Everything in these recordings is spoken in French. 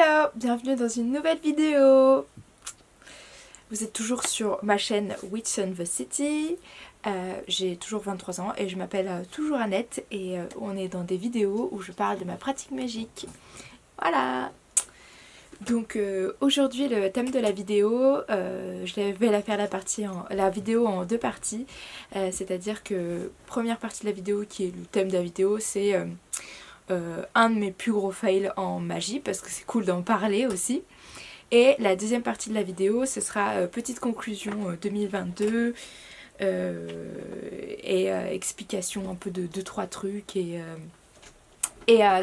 Hello, bienvenue dans une nouvelle vidéo. Vous êtes toujours sur ma chaîne Witch in the City. J'ai toujours 23 ans et je m'appelle toujours Annette et on est dans des vidéos où je parle de ma pratique magique. Voilà. Donc aujourd'hui le thème de la vidéo, je vais la faire la vidéo en deux parties. C'est-à-dire que première partie de la vidéo qui est le thème de la vidéo, c'est un de mes plus gros fails en magie parce que c'est cool d'en parler aussi. Et la deuxième partie de la vidéo, ce sera petite conclusion 2022 et explication un peu de 2-3 trucs et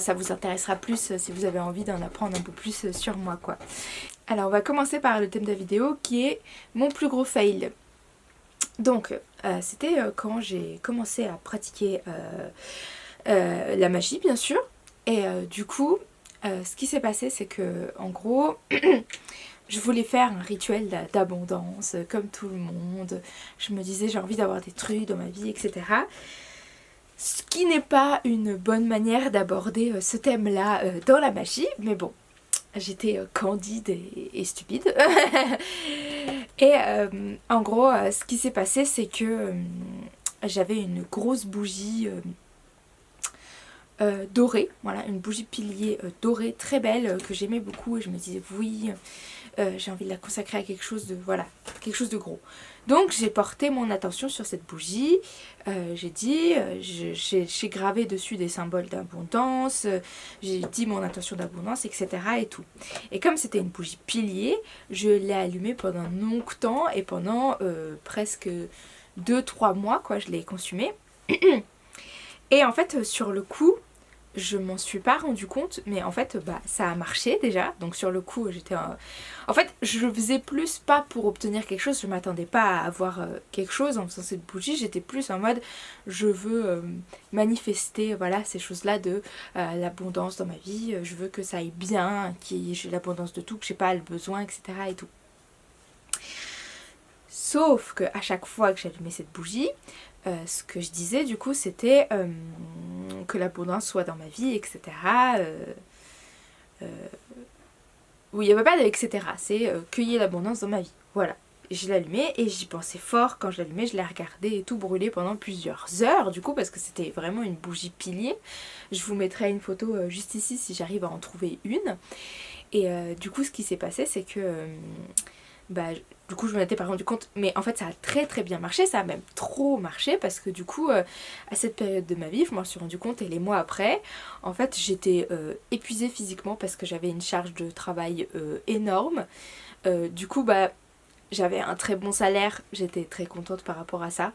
ça vous intéressera plus si vous avez envie d'en apprendre un peu plus sur moi quoi. Alors on va commencer par le thème de la vidéo qui est mon plus gros fail. Donc c'était quand j'ai commencé à pratiquer la magie bien sûr et du coup ce qui s'est passé c'est que en gros je voulais faire un rituel d'abondance comme tout le monde. Je me disais j'ai envie d'avoir des trucs dans ma vie etc. Ce qui n'est pas une bonne manière d'aborder ce thème là dans la magie, mais bon, j'étais candide et stupide. Et en gros ce qui s'est passé c'est que j'avais une grosse bougie dorée, voilà, une bougie pilier dorée très belle que j'aimais beaucoup et je me disais oui j'ai envie de la consacrer à quelque chose de voilà, quelque chose de gros. Donc j'ai porté mon attention sur cette bougie, j'ai dit, j'ai gravé dessus des symboles d'abondance, j'ai dit mon intention d'abondance etc. et tout. Et comme c'était une bougie pilier, je l'ai allumée pendant longtemps et pendant presque 2-3 mois quoi, je l'ai consumée. Et en fait sur le coup je m'en suis pas rendu compte, mais en fait ça a marché déjà. Donc sur le coup j'étais en fait je le faisais plus pas pour obtenir quelque chose, je m'attendais pas à avoir quelque chose en faisant cette bougie, j'étais plus en mode je veux manifester voilà ces choses là de l'abondance dans ma vie, je veux que ça aille bien, que j'ai l'abondance de tout, que j'ai pas le besoin etc. et tout. Sauf que à chaque fois que j'allumais cette bougie, ce que je disais du coup c'était que l'abondance soit dans ma vie etc. Oui il n'y avait pas de etc. C'est qu'il y ait l'abondance dans ma vie. Voilà. Je l'allumais et j'y pensais fort quand je l'allumais, je la regardais et tout brûler pendant plusieurs heures du coup parce que c'était vraiment une bougie pilier. Je vous mettrai une photo juste ici si j'arrive à en trouver une. Et du coup ce qui s'est passé c'est que du coup je m'en étais pas rendu compte, mais en fait ça a très très bien marché, ça a même trop marché parce que du coup à cette période de ma vie je m'en suis rendu compte et les mois après en fait j'étais épuisée physiquement parce que j'avais une charge de travail énorme. Du coup j'avais un très bon salaire, j'étais très contente par rapport à ça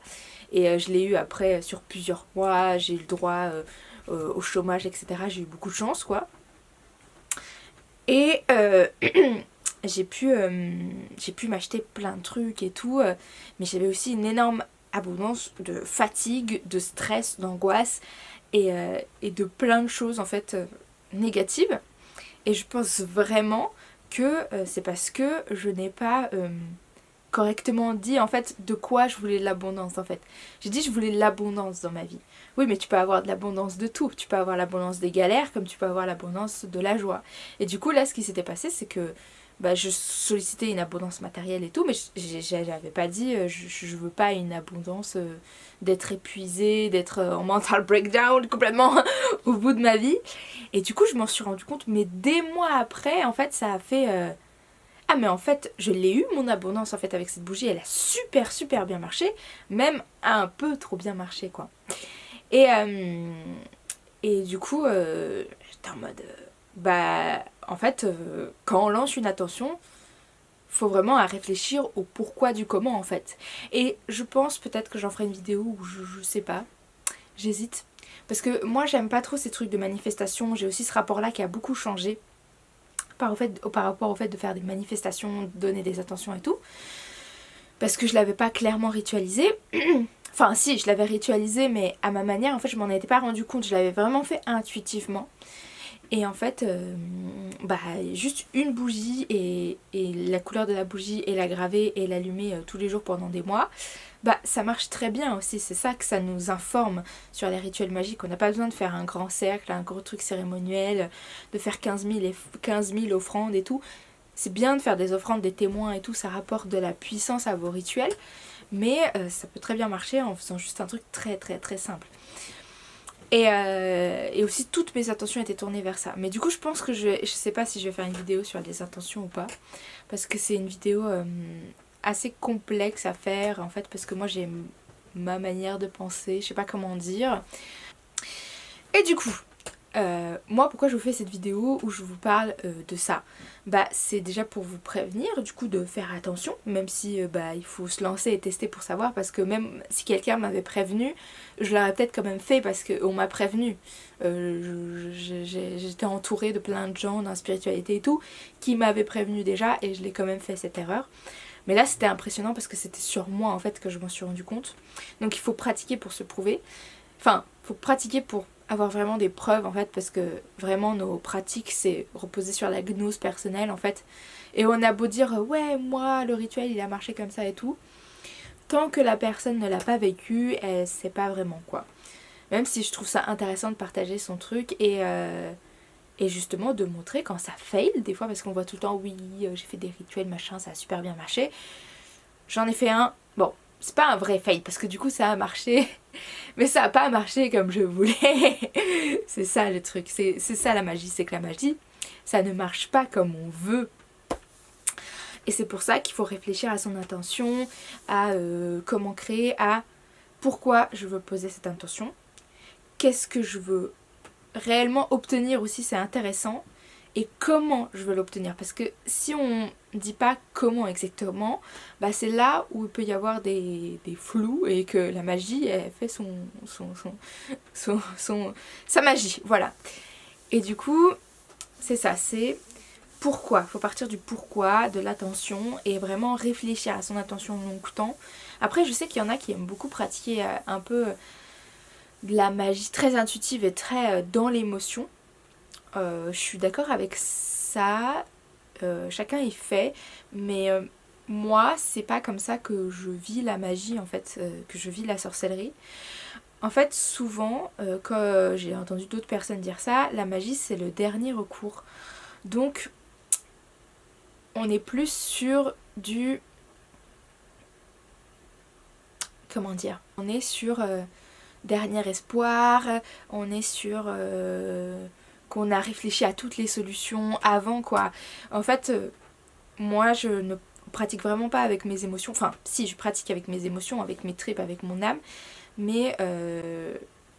et je l'ai eu après sur plusieurs mois, j'ai eu le droit au chômage etc. J'ai eu beaucoup de chance quoi. Et j'ai pu m'acheter plein de trucs et tout, mais j'avais aussi une énorme abondance de fatigue, de stress, d'angoisse et de plein de choses en fait négatives. Et je pense vraiment que c'est parce que je n'ai pas correctement dit en fait de quoi je voulais de l'abondance en fait. J'ai dit je voulais de l'abondance dans ma vie. Oui mais tu peux avoir de l'abondance de tout. Tu peux avoir l'abondance des galères comme tu peux avoir l'abondance de la joie. Et du coup là ce qui s'était passé c'est que je sollicitais une abondance matérielle et tout, mais j'avais pas dit je veux pas une abondance d'être épuisée, d'être en mental breakdown complètement au bout de ma vie. Et du coup je m'en suis rendu compte, mais des mois après en fait ça a fait ah mais en fait je l'ai eu mon abondance en fait avec cette bougie, elle a super bien marché, même un peu trop bien marché quoi. Et du coup j'étais en mode en fait quand on lance une intention faut vraiment à réfléchir au pourquoi du comment en fait. Et je pense peut-être que j'en ferai une vidéo où je sais pas, j'hésite parce que moi j'aime pas trop ces trucs de manifestation. J'ai aussi ce rapport là qui a beaucoup changé par rapport au fait de faire des manifestations, donner des intentions et tout, parce que je l'avais pas clairement ritualisé. Enfin si je l'avais ritualisé mais à ma manière en fait je m'en étais pas rendu compte, je l'avais vraiment fait intuitivement. Et en fait, bah, juste une bougie et la couleur de la bougie et la graver et l'allumer tous les jours pendant des mois, bah ça marche très bien aussi. C'est ça que ça nous informe sur les rituels magiques. On n'a pas besoin de faire un grand cercle, un gros truc cérémoniel, de faire 15 000 offrandes et tout. C'est bien de faire des offrandes, des témoins et tout, ça rapporte de la puissance à vos rituels, mais ça peut très bien marcher en faisant juste un truc très très très simple. Et aussi toutes mes intentions étaient tournées vers ça. Mais du coup je pense que je sais pas si je vais faire une vidéo sur les intentions ou pas, parce que c'est une vidéo assez complexe à faire en fait, parce que moi j'ai ma manière de penser, je sais pas comment dire. Et du coup, moi pourquoi je vous fais cette vidéo où je vous parle de ça, bah c'est déjà pour vous prévenir du coup de faire attention, même si bah il faut se lancer et tester pour savoir, parce que même si quelqu'un m'avait prévenu, je l'aurais peut-être quand même fait parce qu'on m'a prévenu. J'étais entourée de plein de gens dans la spiritualité et tout qui m'avaient prévenu déjà, et je l'ai quand même fait cette erreur. Mais là c'était impressionnant parce que c'était sur moi en fait que je m'en suis rendu compte. Donc il faut pratiquer pour se prouver. Enfin, il faut pratiquer pour avoir vraiment des preuves en fait, parce que vraiment nos pratiques c'est reposer sur la gnose personnelle en fait. Et on a beau dire ouais moi le rituel il a marché comme ça et tout, tant que la personne ne l'a pas vécu, elle sait pas vraiment quoi. Même si je trouve ça intéressant de partager son truc et justement de montrer quand ça fail des fois, parce qu'on voit tout le temps oui j'ai fait des rituels machin ça a super bien marché. J'en ai fait un, bon c'est pas un vrai fail parce que du coup ça a marché mais ça a pas marché comme je voulais. C'est ça le truc, c'est ça la magie, c'est que la magie ça ne marche pas comme on veut. Et c'est pour ça qu'il faut réfléchir à son intention, à comment créer, à pourquoi je veux poser cette intention, qu'est-ce que je veux réellement obtenir aussi, c'est intéressant, et comment je veux l'obtenir. Parce que si on ne dit pas comment exactement, bah c'est là où il peut y avoir des flous et que la magie elle fait sa magie. Voilà. Et du coup, c'est ça, c'est pourquoi. Il faut partir du pourquoi, de l'attention et vraiment réfléchir à son attention longtemps. Après, je sais qu'il y en a qui aiment beaucoup pratiquer un peu de la magie très intuitive et très dans l'émotion. Je suis d'accord avec ça, chacun y fait, mais moi c'est pas comme ça que je vis la magie en fait, que je vis la sorcellerie. En fait souvent, quand j'ai entendu d'autres personnes dire ça, la magie c'est le dernier recours. Donc on est plus sur du... Comment dire? On est sur dernier espoir, on est sur... qu'on a réfléchi à toutes les solutions avant quoi. En fait, moi je ne pratique vraiment pas avec mes émotions. Enfin, si, je pratique avec mes émotions, avec mes tripes, avec mon âme, mais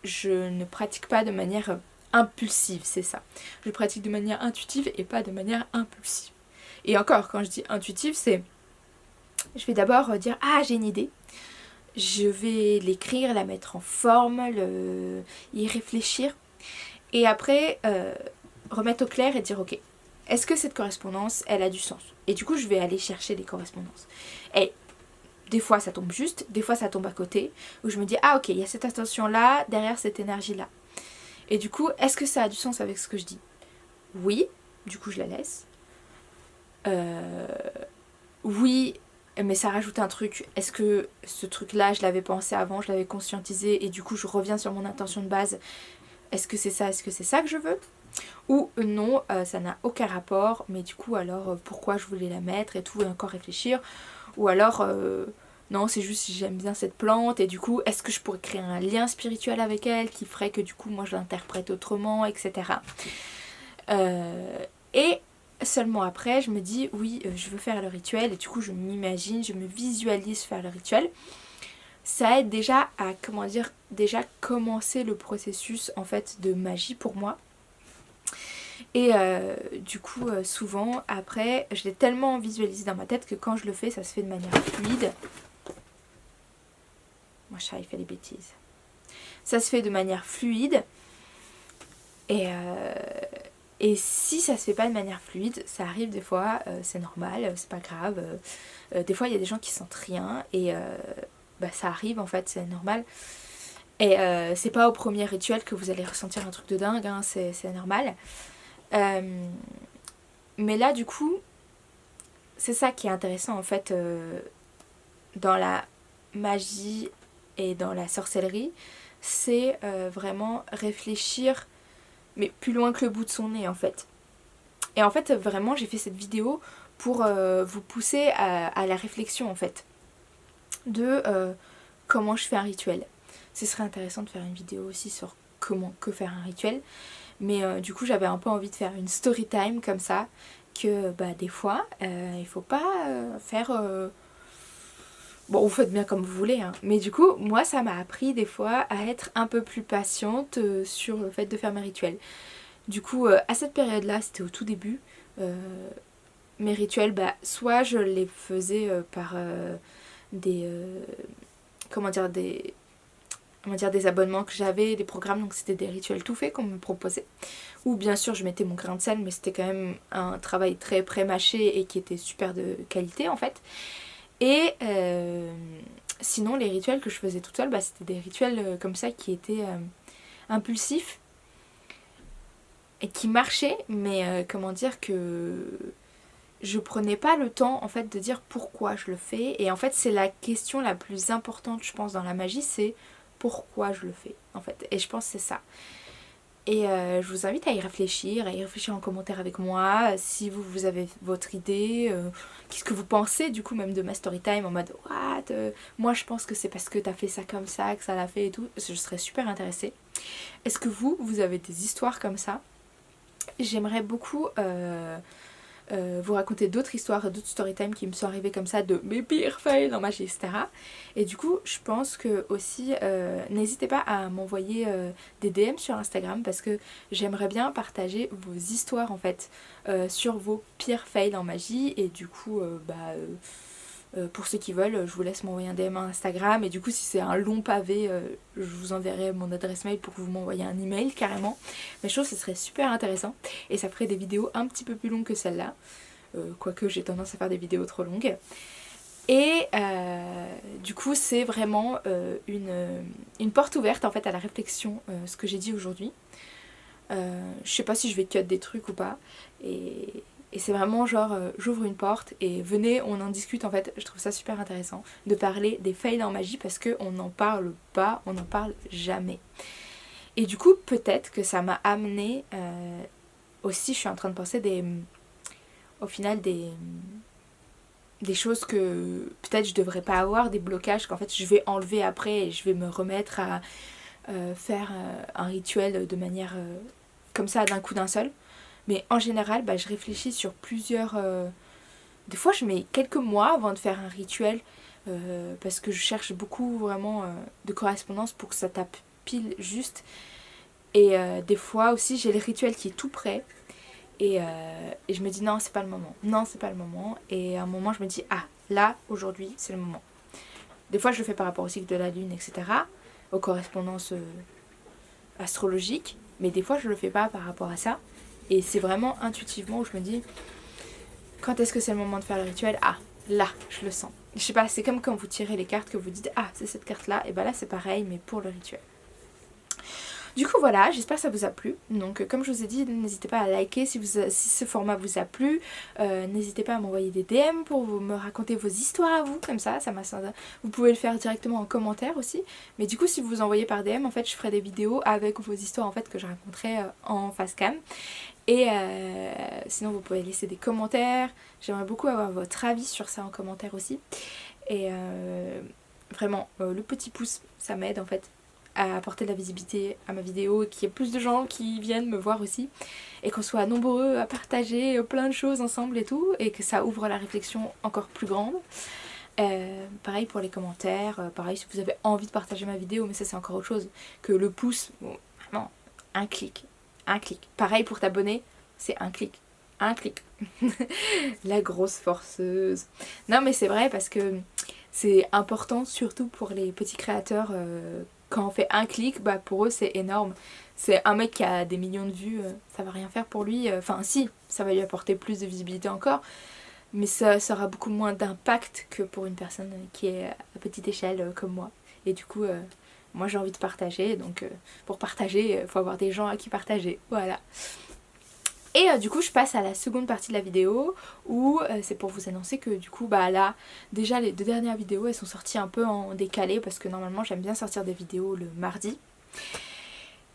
je ne pratique pas de manière impulsive, c'est ça. Je pratique de manière intuitive et pas de manière impulsive. Et encore, quand je dis intuitive, c'est... Je vais d'abord dire, ah j'ai une idée. Je vais l'écrire, la mettre en forme, y réfléchir. Et après, remettre au clair et dire ok, est-ce que cette correspondance, elle a du sens? Et du coup, je vais aller chercher les correspondances. Et des fois, ça tombe juste, des fois, ça tombe à côté, où je me dis ah ok, il y a cette intention-là, derrière cette énergie-là. Et du coup, est-ce que ça a du sens avec ce que je dis? Oui, du coup, je la laisse. Oui, mais ça rajoute un truc. Est-ce que ce truc-là, je l'avais pensé avant, je l'avais conscientisé, et du coup, je reviens sur mon intention de base? Est-ce que c'est ça que je veux? Ou non, ça n'a aucun rapport, mais du coup alors pourquoi je voulais la mettre et tout, et encore réfléchir. Ou alors non, c'est juste si j'aime bien cette plante et du coup est-ce que je pourrais créer un lien spirituel avec elle qui ferait que du coup moi je l'interprète autrement, etc. Et seulement après je me dis oui, je veux faire le rituel, et du coup je m'imagine, je me visualise faire le rituel. Ça aide déjà à, comment dire, déjà commencer le processus en fait de magie pour moi. Et du coup souvent après je l'ai tellement visualisé dans ma tête que quand je le fais ça se fait de manière fluide. Mon chat il fait des bêtises. Ça se fait de manière fluide et si ça se fait pas de manière fluide, ça arrive des fois, c'est normal, c'est pas grave. Des fois il y a des gens qui sentent rien et bah, ça arrive en fait, c'est normal. Et c'est pas au premier rituel que vous allez ressentir un truc de dingue, hein, c'est normal. Mais là du coup, c'est ça qui est intéressant en fait dans la magie et dans la sorcellerie, c'est vraiment réfléchir, mais plus loin que le bout de son nez en fait. Et en fait vraiment j'ai fait cette vidéo pour vous pousser à la réflexion en fait, de comment je fais un rituel. Ce serait intéressant de faire une vidéo aussi sur que faire un rituel. Mais du coup j'avais un peu envie de faire une story time comme ça, que bah des fois il faut pas faire bon, vous faites bien comme vous voulez, hein. Mais du coup, moi, ça m'a appris des fois à être un peu plus patiente sur le fait de faire mes rituels. Du coup, à cette période-là, c'était au tout début, euh, mes rituels, bah, soit je les faisais par des, comment dire, des abonnements que j'avais, des programmes, donc c'était des rituels tout faits qu'on me proposait. Ou bien sûr, je mettais mon grain de sel, mais c'était quand même un travail très pré-mâché et qui était super de qualité en fait. Et sinon, les rituels que je faisais toute seule, bah, c'était des rituels comme ça qui étaient impulsifs et qui marchaient, mais comment dire que je prenais pas le temps en fait de dire pourquoi je le fais. Et en fait, c'est la question la plus importante, je pense, dans la magie, c'est pourquoi je le fais en fait. Et je pense que c'est ça. Et je vous invite à y réfléchir en commentaire avec moi, si vous avez votre idée, qu'est-ce que vous pensez du coup même de ma story time en mode what, moi je pense que c'est parce que t'as fait ça comme ça que ça l'a fait et tout, je serais super intéressée. Est-ce que vous avez des histoires comme ça? J'aimerais beaucoup vous raconter d'autres histoires, d'autres storytime qui me sont arrivées comme ça, de mes pires fails en magie, etc. Et du coup, je pense que aussi, n'hésitez pas à m'envoyer des DM sur Instagram parce que j'aimerais bien partager vos histoires en fait sur vos pires fails en magie. Et du coup, pour ceux qui veulent, je vous laisse m'envoyer un DM à Instagram. Et du coup, si c'est un long pavé, je vous enverrai mon adresse mail pour que vous m'envoyiez un email carrément. Mais je trouve que ce serait super intéressant. Et ça ferait des vidéos un petit peu plus longues que celle-là. Quoique j'ai tendance à faire des vidéos trop longues. Et du coup, c'est vraiment une porte ouverte en fait à la réflexion, ce que j'ai dit aujourd'hui. Je sais pas si je vais cut des trucs ou pas. Et c'est vraiment genre, j'ouvre une porte et venez, on en discute en fait. Je trouve ça super intéressant de parler des fails en magie parce qu'on n'en parle pas, on n'en parle jamais. Et du coup, peut-être que ça m'a amené aussi, je suis en train de penser au final des choses que peut-être je devrais pas avoir, des blocages qu'en fait je vais enlever après et je vais me remettre à faire un rituel de manière comme ça d'un coup d'un seul. Mais en général, bah, je réfléchis sur plusieurs... Des fois, je mets quelques mois avant de faire un rituel parce que je cherche beaucoup vraiment de correspondance pour que ça tape pile juste. Et des fois aussi, j'ai le rituel qui est tout prêt. Et je me dis non, c'est pas le moment. Non, c'est pas le moment. Et à un moment, je me dis ah, là, aujourd'hui, c'est le moment. Des fois, je le fais par rapport au cycle de la lune, etc. Aux correspondances astrologiques. Mais des fois, je le fais pas par rapport à ça. Et c'est vraiment intuitivement où je me dis quand est-ce que c'est le moment de faire le rituel? Ah, là, je le sens. Je sais pas, c'est comme quand vous tirez les cartes que vous dites ah, c'est cette carte-là. Et bah là, c'est pareil, mais pour le rituel. Du coup voilà, j'espère que ça vous a plu. Donc comme je vous ai dit, n'hésitez pas à liker si ce format vous a plu. N'hésitez pas à m'envoyer des DM pour me raconter vos histoires à vous, comme ça vous pouvez le faire directement en commentaire aussi. Mais du coup si vous envoyez par DM, en fait je ferai des vidéos avec vos histoires en fait que je raconterai en face cam. Et sinon vous pouvez laisser des commentaires. J'aimerais beaucoup avoir votre avis sur ça en commentaire aussi. Et vraiment, le petit pouce, ça m'aide en fait à apporter de la visibilité à ma vidéo, qu'il y ait plus de gens qui viennent me voir aussi et qu'on soit nombreux à partager plein de choses ensemble et tout, et que ça ouvre la réflexion encore plus grande. Pareil pour les commentaires, pareil si vous avez envie de partager ma vidéo, mais ça c'est encore autre chose que le pouce. Bon, vraiment, un clic. Pareil pour t'abonner, c'est un clic. La grosse forceuse. Non mais c'est vrai parce que c'est important surtout pour les petits créateurs. Quand on fait un clic, bah pour eux c'est énorme. C'est un mec qui a des millions de vues, ça va rien faire pour lui. Enfin si, ça va lui apporter plus de visibilité encore, mais ça aura beaucoup moins d'impact que pour une personne qui est à petite échelle comme moi. Et du coup, moi j'ai envie de partager, donc pour partager, il faut avoir des gens à qui partager. Voilà. Et du coup je passe à la seconde partie de la vidéo où c'est pour vous annoncer que du coup bah là déjà les 2 dernières vidéos elles sont sorties un peu en décalé parce que normalement j'aime bien sortir des vidéos le mardi.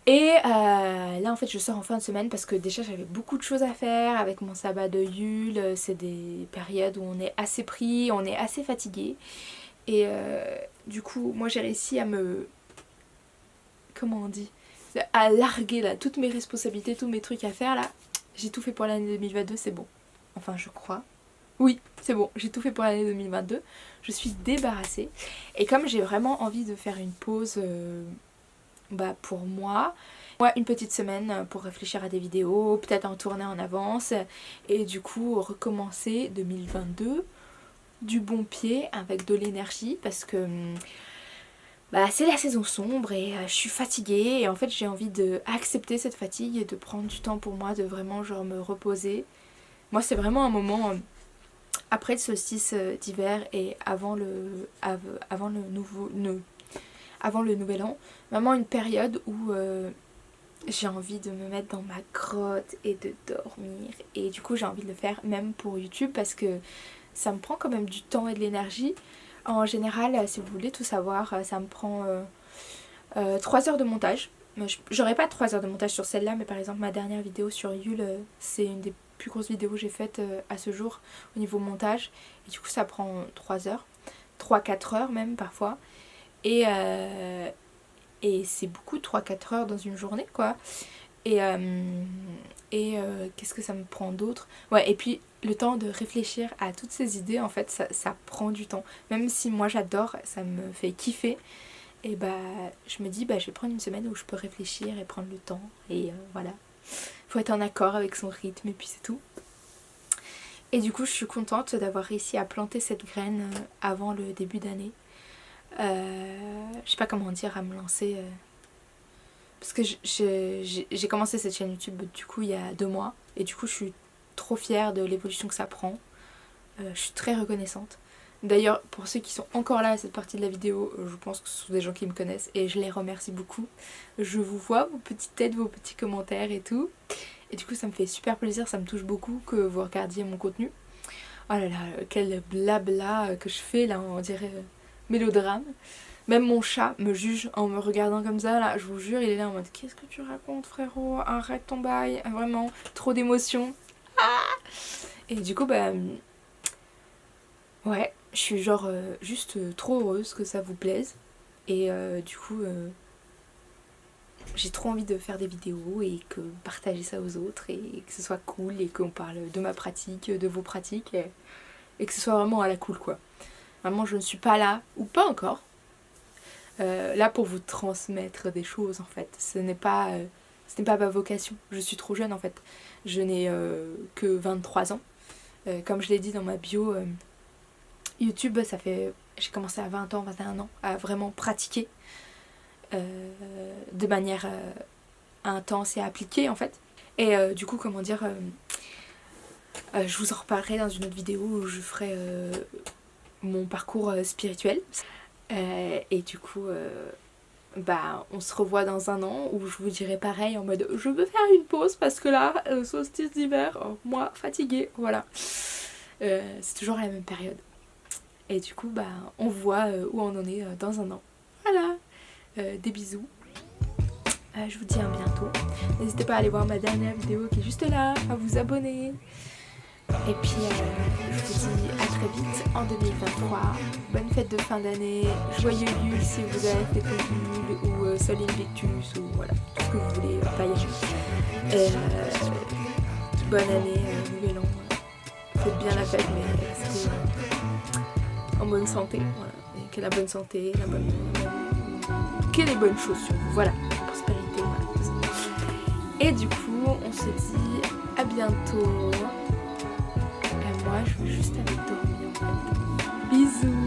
Et là en fait je sors en fin de semaine parce que déjà j'avais beaucoup de choses à faire avec mon sabbat de Yule, c'est des périodes où on est assez pris, on est assez fatigué. Et du coup moi j'ai réussi à me... comment on dit, à larguer là toutes mes responsabilités, tous mes trucs à faire là. J'ai tout fait pour l'année 2022, c'est bon. Enfin je crois. Oui, c'est bon, j'ai tout fait pour l'année 2022. Je suis débarrassée. Et comme j'ai vraiment envie de faire une pause pour moi, une petite semaine pour réfléchir à des vidéos, peut-être en tourner en avance. Et du coup recommencer 2022 du bon pied avec de l'énergie parce que... c'est la saison sombre et je suis fatiguée et en fait j'ai envie d'accepter cette fatigue et de prendre du temps pour moi, de vraiment genre me reposer. Moi c'est vraiment un moment après le solstice d'hiver et avant le nouvel an, vraiment une période où j'ai envie de me mettre dans ma grotte et de dormir. Et du coup j'ai envie de le faire même pour YouTube parce que ça me prend quand même du temps et de l'énergie. En général, si vous voulez tout savoir, ça me prend 3 heures de montage. J'aurais pas 3 heures de montage sur celle-là, mais par exemple ma dernière vidéo sur Yule, c'est une des plus grosses vidéos que j'ai faites à ce jour au niveau montage. Et du coup ça prend 3 heures, 3-4 heures même parfois. Et c'est beaucoup 3-4 heures dans une journée quoi. Et qu'est-ce que ça me prend d'autre? Ouais, et puis le temps de réfléchir à toutes ces idées, en fait, ça prend du temps. Même si moi j'adore, ça me fait kiffer. Et je me dis, je vais prendre une semaine où je peux réfléchir et prendre le temps. Et voilà. Faut être en accord avec son rythme et puis c'est tout. Et du coup, je suis contente d'avoir réussi à planter cette graine avant le début d'année. Je sais pas comment dire, à me lancer... Parce que j'ai commencé cette chaîne YouTube du coup il y a 2 mois. Et du coup je suis trop fière de l'évolution que ça prend. Je suis très reconnaissante. D'ailleurs pour ceux qui sont encore là à cette partie de la vidéo, je pense que ce sont des gens qui me connaissent et je les remercie beaucoup. Je vous vois, vos petites têtes, vos petits commentaires et tout. Et du coup ça me fait super plaisir, ça me touche beaucoup que vous regardiez mon contenu. Oh là là, quel blabla que je fais là, on dirait mélodrame. Même mon chat me juge en me regardant comme ça, là, je vous jure, il est là en mode « Qu'est-ce que tu racontes frérot? Arrête ton bail, vraiment, trop d'émotions. Ah !» Et du coup, ouais, je suis genre juste trop heureuse que ça vous plaise. Et du coup, j'ai trop envie de faire des vidéos et que partager ça aux autres et que ce soit cool et qu'on parle de ma pratique, de vos pratiques et que ce soit vraiment à la cool quoi. Vraiment, je ne suis pas là, ou pas encore, là pour vous transmettre des choses en fait. Ce n'est pas ma vocation. Je suis trop jeune en fait. Je n'ai que 23 ans. Comme je l'ai dit dans ma bio, YouTube, j'ai commencé à 20 ans, 21 ans à vraiment pratiquer de manière intense et appliquée en fait. Et du coup, comment dire, je vous en reparlerai dans une autre vidéo où je ferai mon parcours spirituel. Et du coup, on se revoit dans un an où je vous dirai pareil en mode je veux faire une pause parce que là, solstice d'hiver, moi fatiguée, voilà. C'est toujours la même période. Et du coup, on voit où on en est dans un an. Voilà, des bisous. Je vous dis à bientôt. N'hésitez pas à aller voir ma dernière vidéo qui est juste là, à vous abonner. Et puis je vous dis à très vite en 2023. Bonne fête de fin d'année, joyeux Yule si vous avez fait Yule ou Sol Invictus ou voilà, tout ce que vous voulez, paillettes. Bonne année, nouvel an. Faites bien la fête mais restez en bonne santé. Voilà. Et que la bonne santé, que les bonnes choses sur vous. Voilà, prospérité. Voilà. Et du coup, on se dit à bientôt. Moi, je veux juste aller dormir en fait. Bisous.